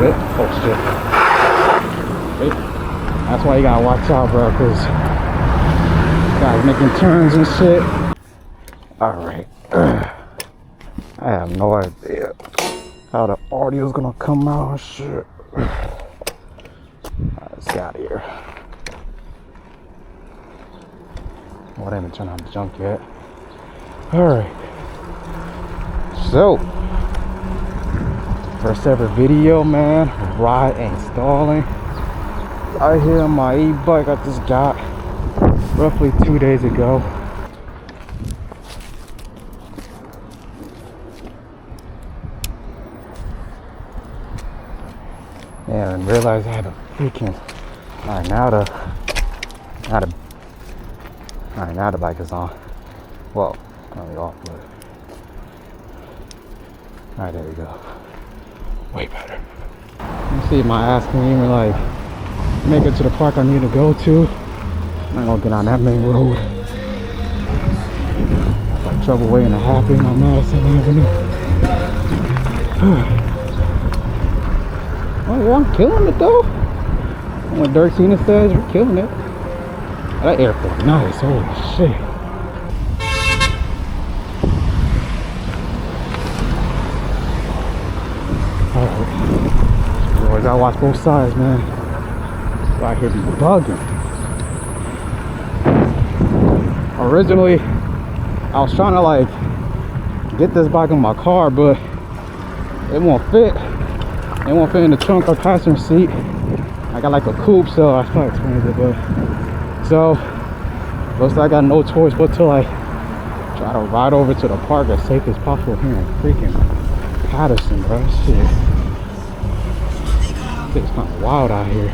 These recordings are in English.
bit. Oh shit. Wait. That's why you gotta watch out, bro, because guys making turns and shit. Alright. I have no idea how the audio's gonna come out and shit. Let's get out of here. Oh, I didn't even turn on the junk yet. Alright. So, first ever video, man. Ride and installing. Out here on my e-bike I just got roughly 2 days ago. And realized I had a freaking. Alright, now the bike is on. Well, currently off, but. Alright, there we go. Way better. You see my ass can even like make it to the park I need to go to. I'm not gonna get on that main road. It's like trouble waiting to happen on Madison Avenue. Oh yeah, I'm killing it though. When Dirk Cena says we're killing it. That airport nice, holy shit. Alright. You always gotta watch both sides, man. Out here be bugging. Originally, I was trying to like get this bike in my car, but it won't fit. It won't fit in the trunk or passenger seat. I got like a coupe, so I probably explained it, but so looks like I got no choice but to like try to ride over to the park as safe as possible here in freaking Patterson, bro. Shit. It's kind of wild out here.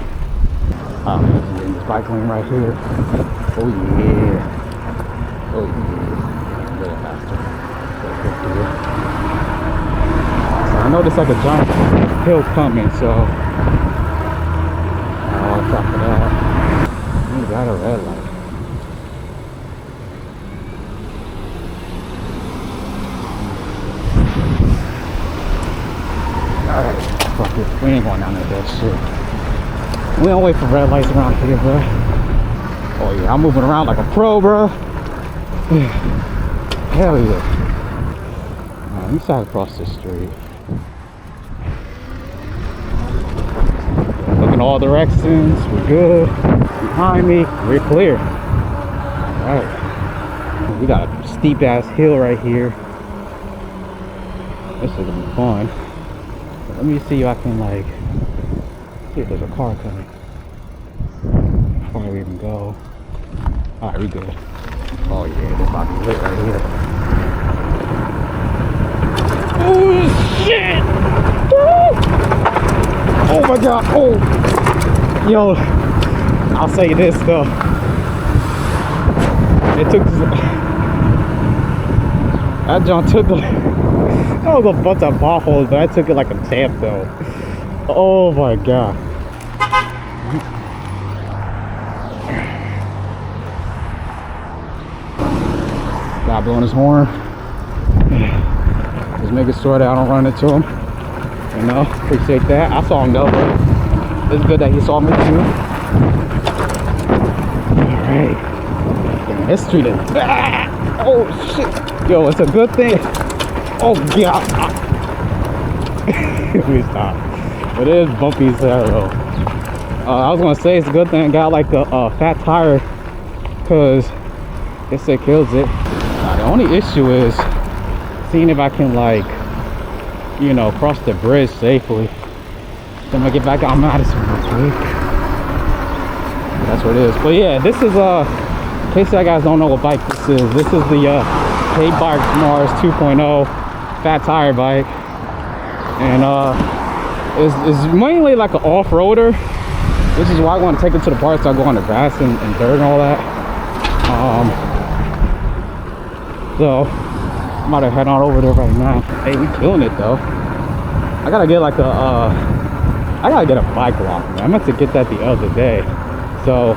I'm getting this bike lane right here. Oh yeah. Oh yeah. A little faster. So I know there's like a giant hill coming, so I'll watch out for that. We got a red light. Alright, fuck it. We ain't going down there, that shit. We don't wait for red lights around here, bro. Oh yeah, I'm moving around like a pro, bro. Hell yeah. Alright, let me side across the street. Looking all directions, we're good. Behind me, we're clear. Alright. We got a steep ass hill right here. This is gonna be fun. Let me see if I can like see if there's a car coming before we even go. Alright, we good. Oh yeah, this about to be lit right here. Oh shit! Oh my god! Oh, yo, I'll say this though. It took that John took that was a bunch of potholes, but I took it like a champ though. Oh my god. Stop blowing his horn. Just making sure that I don't run into him. You know, appreciate that. I saw him though, but it's good that he saw me too. Alright. This street is bad. Oh shit. Yo, it's a good thing. Oh god. Let me stop. It is bumpy as hell though. I was gonna say it's a good thing I got like a fat tire, cause guess it kills it. The only issue is seeing if I can like, you know, cross the bridge safely. Then I'm gonna get back on Madison real quick. That's what it is. But yeah, this is in case you guys don't know what bike this is the Heybike Mars 2.0 fat tire bike, and it's mainly like an off-roader, which is why I want to take it to the park so I go on the grass and dirt and all that. So I'm about to head on over there right now. Hey, we killing it though. I gotta get like a bike lock, man. I meant to get that the other day. So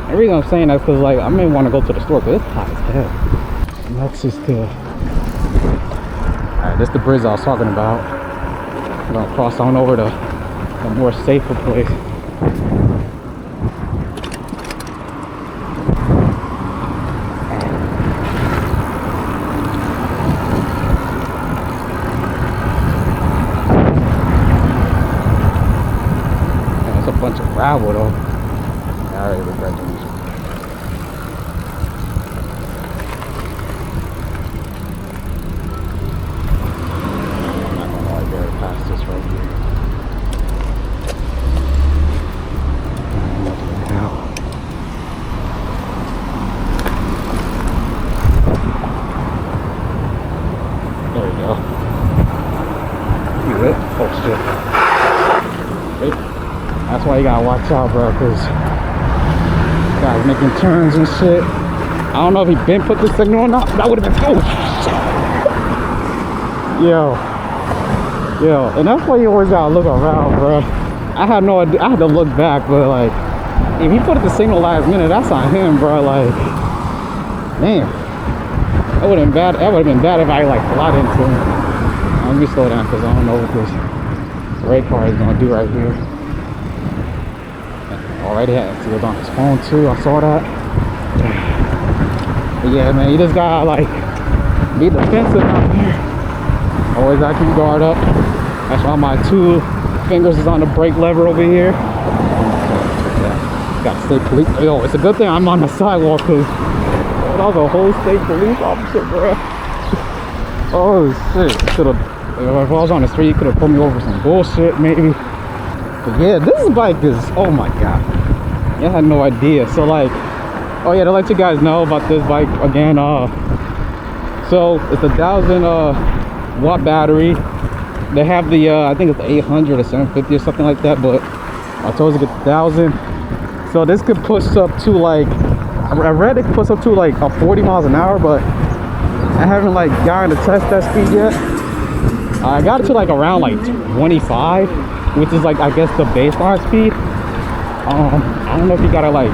the reason I'm saying that's because like I may want to go to the store because it's hot as hell. And that's just alright, this is the bridge I was talking about. I'm gonna cross on over to a more safer place. It's a bunch of gravel though. I already regret doing this. Past this right here. There we go. You it? Oh shit. Wait. That's why you gotta watch out, bro, because guys making turns and shit. I don't know if he been put the signal or not. That would have been oh shit. Yo. Yo, and that's why you always gotta look around, bro. I had no idea. I had to look back, but like, if he put the signal last minute, that's on him, bro. Like, damn, that would have been bad. That would have been bad if I like flat into him. Let me slow down because I don't know what this red car is gonna do right here. Already had to go on his phone too. I saw that. But yeah, man, you just gotta like be defensive out here. Always gotta keep guard up. That's why my 2 fingers is on the brake lever over here. Yeah, gotta stay police. Yo, it's a good thing I'm on the sidewalk because that was a whole state police officer, bro. Oh shit! If I was on the street, you could have pulled me over some bullshit, maybe. But yeah, this bike is, oh my god. I had no idea. So like, oh yeah, to let you guys know about this bike again. So it's a 1,000 watt battery. They have the I think it's the 800 or 750 or something like that, but I told you to get the 1,000. So this could push up to like, I read it push up to like 40 miles an hour, but I haven't like gotten to test that speed yet. I got it to like around like 25, which is like I guess the baseline speed. I don't know if you gotta like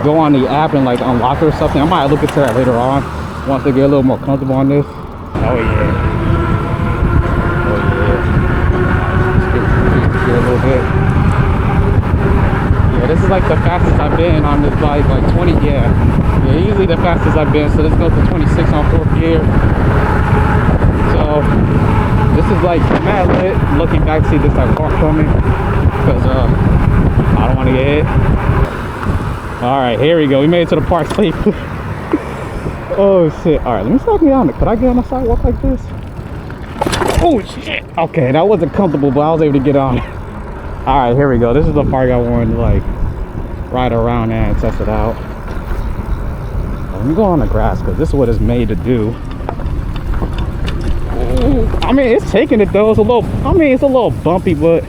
go on the app and like unlock it or something. I might look into that later on once they get a little more comfortable on this. Oh yeah. A little bit. Yeah, this is like the fastest I've been on this bike, like 20. Yeah, easily the fastest I've been. So this goes to 26 on 4th gear. So this is like mad lit. Looking back, see this like car coming because I don't want to get hit. All right, here we go. We made it to the park safely. Oh shit! All right, let me start me on it. Could I get on the sidewalk like this? Oh shit! Okay, that wasn't comfortable, but I was able to get on. All right, here we go. This is the park I wanted to like ride around at and test it out. Let me go on the grass because this is what it's made to do. Ooh, I mean, it's taking it though. It's a little. I mean, it's a little bumpy, but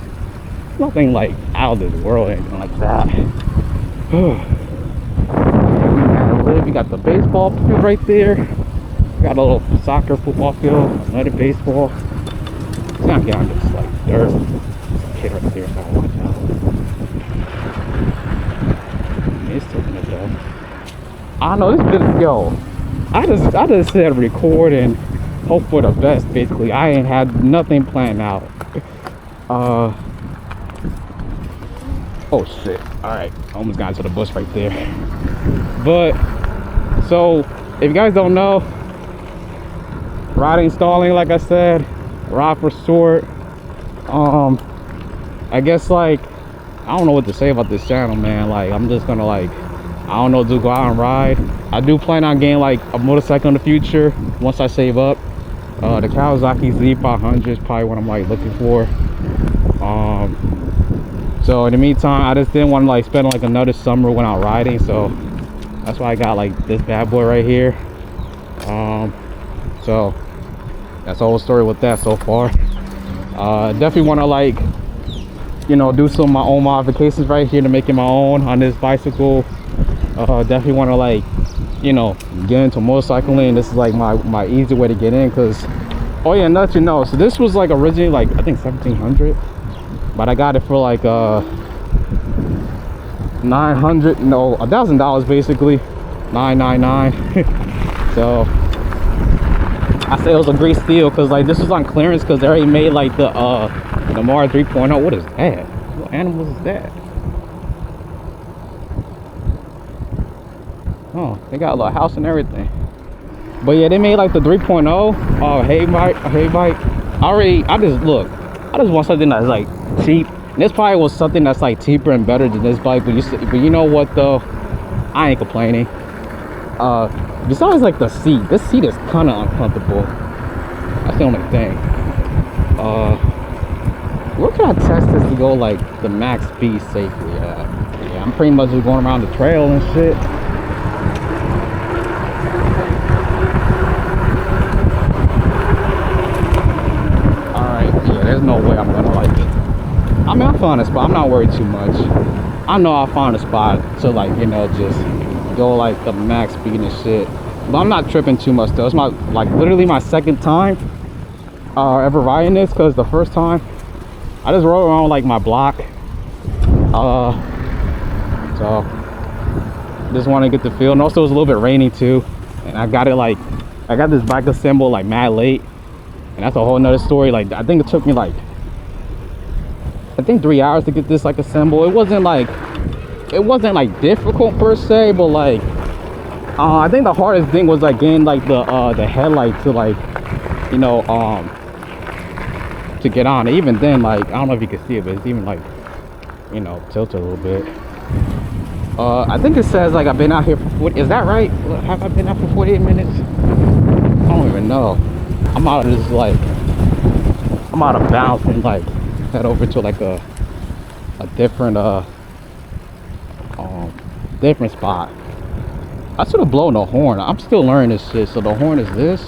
nothing like out of this world, anything like that. We got the baseball field right there. Got a little soccer, football field, another baseball. It's not getting just like dirt. There's a kid right there, so I watch out. It's taking it though. I know this is yo. I just said record and hope for the best. Basically, I ain't had nothing planned out. Oh shit! All right, almost got into the bus right there. But so if you guys don't know, riding stalling, like I said, ride for short. I guess like I don't know what to say about this channel, man. Like I'm just gonna like I don't know, just go out and ride. I do plan on getting like a motorcycle in the future once I save up. The Kawasaki Z500 is probably what I'm like looking for. So in the meantime, I just didn't want to like spend like another summer when out riding, so that's why I got like this bad boy right here. So that's the whole story with that so far. Definitely want to like, you know, do some of my own modifications right here to make it my own on this bicycle. Definitely want to like, you know, get into motorcycling. This is like my easy way to get in because, oh yeah, not you know, so this was like originally like I think 1,700, but I got it for like $900, no, $1,000 basically, $999. So I say it was a great steal because like this was on clearance because they already made like the Mars 3.0. What is that? What animals is that? Oh, they got a little house and everything. But yeah, they made like the 3.0. Oh, Heybike. I just want something that's like cheap. And this probably was something that's like cheaper and better than this bike. But you know what though? I ain't complaining. Besides like the seat. This seat is kind of uncomfortable. That's the only thing. Where can I test this to go like the max speed safely? Yeah, I'm pretty much just going around the trail and shit. There's no way I'm gonna like it. I mean, I found a spot. I'm not worried too much. I know I found a spot to like, you know, just go like the max speed and shit. But I'm not tripping too much though. It's my like literally my second time ever riding this, because the first time I just rode around like my block. So just want to get the feel. And also it was a little bit rainy too. And I got this bike assembled like mad late. And that's a whole nother story. Like, I think it took me like, 3 hours to get this like assembled. It wasn't like difficult per se, but like, I think the hardest thing was like getting like the headlight to like, you know, to get on. Even then, like, I don't know if you can see it, but it's even like, you know, tilted a little bit. I think it says like I've been out here for 40, is that right? Have I been out for 48 minutes? I don't even know. I'm out of this like, I'm out of bounds and like head over to like a different different spot. I should have blown the horn. I'm still learning this shit. So the horn is this.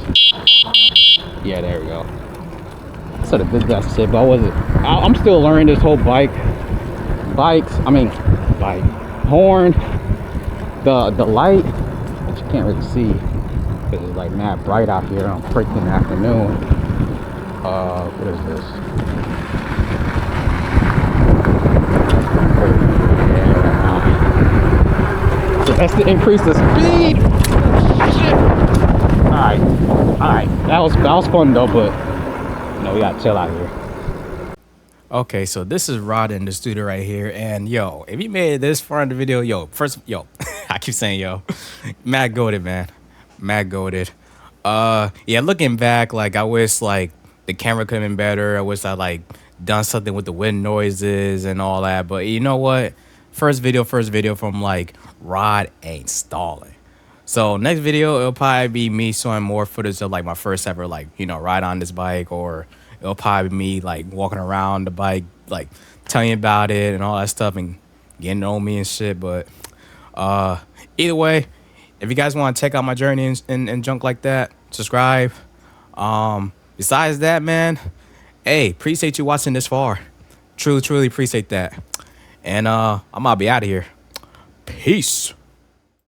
Yeah, there we go. I should have did that shit, but I wasn't. I'm still learning this whole bike. Horn. The light, which you can't really see because it's like mad bright out here on freaking afternoon. What is this? Yeah. So that's to increase the speed. Shit. All right. That was fun though, but you know we gotta chill out here. Okay, so this is Rod in the studio right here, and yo, if you made it this far in the video, I keep saying yo, mad goated, man, mad goated. Yeah, looking back, like I wish like the camera could have been better. I wish I like done something with the wind noises and all that. But you know what? First video from like Rod ain't stalling. So next video it'll probably be me showing more footage of like my first ever like, you know, ride on this bike, or it'll probably be me like walking around the bike, like telling you about it and all that stuff and getting to know me and shit. But either way, if you guys want to check out my journey and junk like that, subscribe. Besides that, man, hey, appreciate you watching this far. Truly appreciate that. And I'm gonna be out of here. Peace.